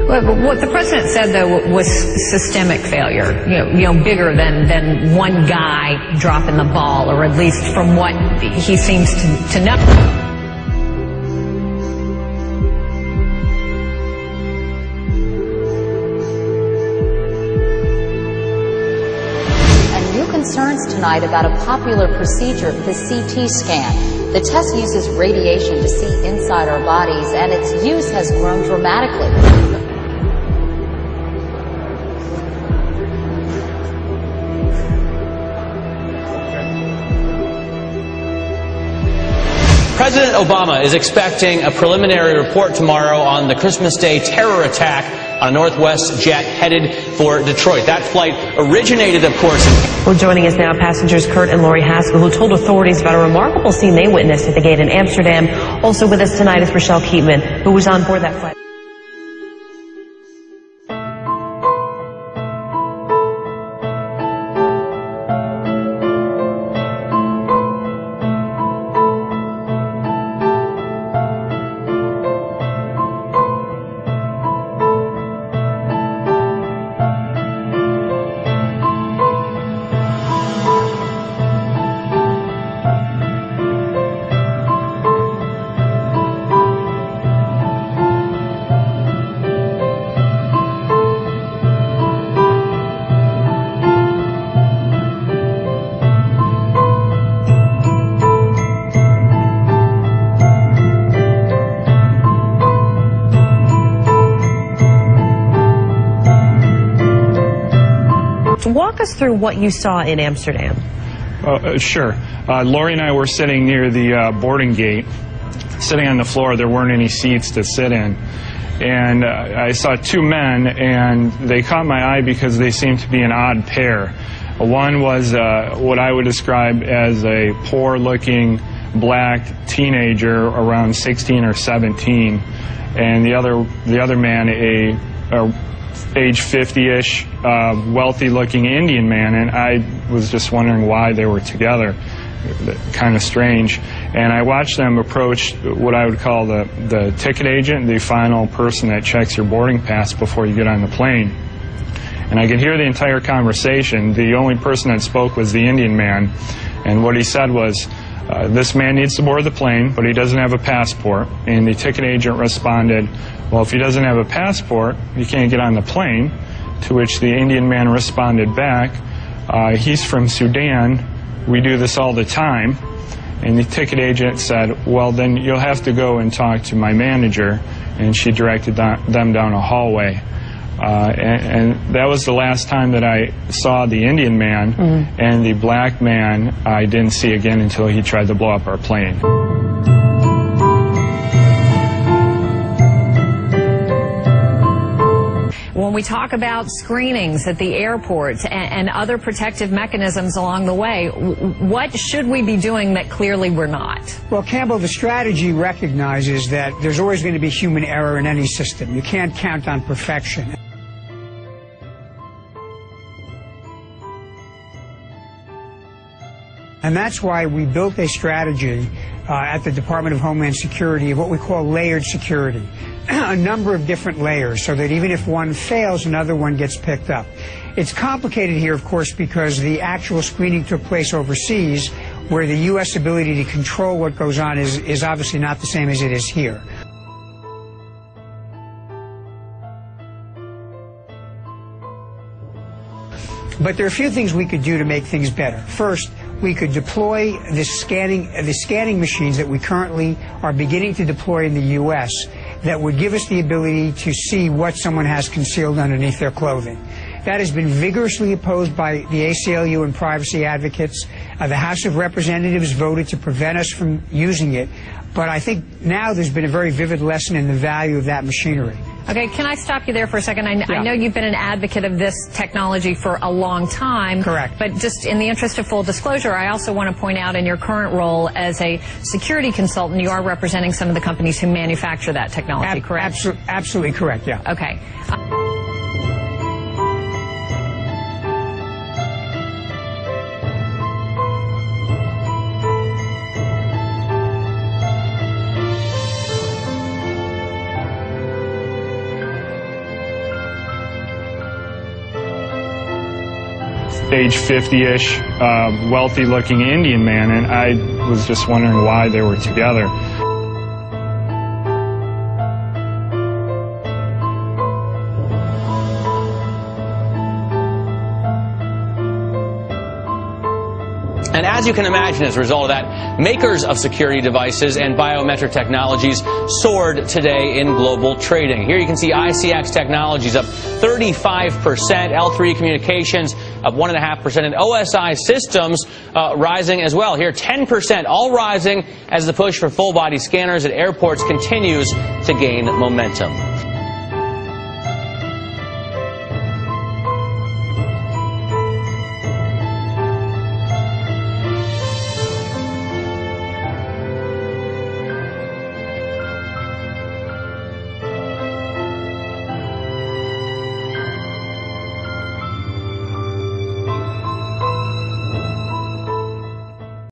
What the president said, though, was systemic failure, bigger than one guy dropping the ball, or at least from what he seems to know. And new concerns tonight about a popular procedure, the CT scan. The test uses radiation to see inside our bodies, and its use has grown dramatically. President Obama is expecting a preliminary report tomorrow on the Christmas Day terror attack on a Northwest jet headed for Detroit. That flight originated, of course, Well, joining us now, passengers Kurt and Lori Haskell, who told authorities about a remarkable scene they witnessed at the gate in Amsterdam. Also with us tonight is Rochelle Keatman, who was on board that flight. Walk us through what you saw in Amsterdam. Sure. Lori and I were sitting near the boarding gate, sitting on the floor. There weren't any seats to sit in. And I saw two men, and they caught my eye because they seemed to be an odd pair. One was what I would describe as a poor-looking black teenager around 16 or 17, and the other man, a age 50-ish, wealthy-looking Indian man, and I was just wondering why they were together. Kind of strange. And I watched them approach what I would call the ticket agent, the final person that checks your boarding pass before you get on the plane. And I could hear the entire conversation. The only person that spoke was the Indian man, and what he said was, this man needs to board the plane, but he doesn't have a passport. And the ticket agent responded, well, if he doesn't have a passport, he can't get on the plane. To which the Indian man responded back, he's from Sudan, we do this all the time. And the ticket agent said, well, then you'll have to go and talk to my manager. And she directed them down a hallway. And that was the last time that I saw the Indian man, and the black man I didn't see again until he tried to blow up our plane. When we talk about screenings at the airport and other protective mechanisms along the way, what should we be doing that clearly we're not? Well, Campbell, the strategy recognizes that there's always going to be human error in any system. You can't count on perfection. And that's why we built a strategy at the Department of Homeland Security of what we call layered security. A number of different layers so that even if one fails, another one gets picked up. It's complicated here, of course, because the actual screening took place overseas, where the U.S. ability to control what goes on is obviously not the same as it is here. But there are a few things we could do to make things better. First, we could deploy the scanning machines that we currently are beginning to deploy in the U.S. that would give us the ability to see what someone has concealed underneath their clothing. That has been vigorously opposed by the ACLU and privacy advocates. The House of Representatives voted to prevent us from using it. But I think now there's been a very vivid lesson in the value of that machinery. Okay, can I stop you there for a second? I know you've been an advocate of this technology for a long time. Correct. But just in the interest of full disclosure, I also want to point out in your current role as a security consultant, you are representing some of the companies who manufacture that technology, correct? Absolutely correct, yeah. Okay. age 50-ish, wealthy-looking Indian man, and I was just wondering why they were together. And as you can imagine, as a result of that, makers of security devices and biometric technologies soared today in global trading. Here you can see ICX Technologies up 35%, L3 Communications up 1.5%, and OSI Systems rising as well. Here 10%, all rising as the push for full-body scanners at airports continues to gain momentum.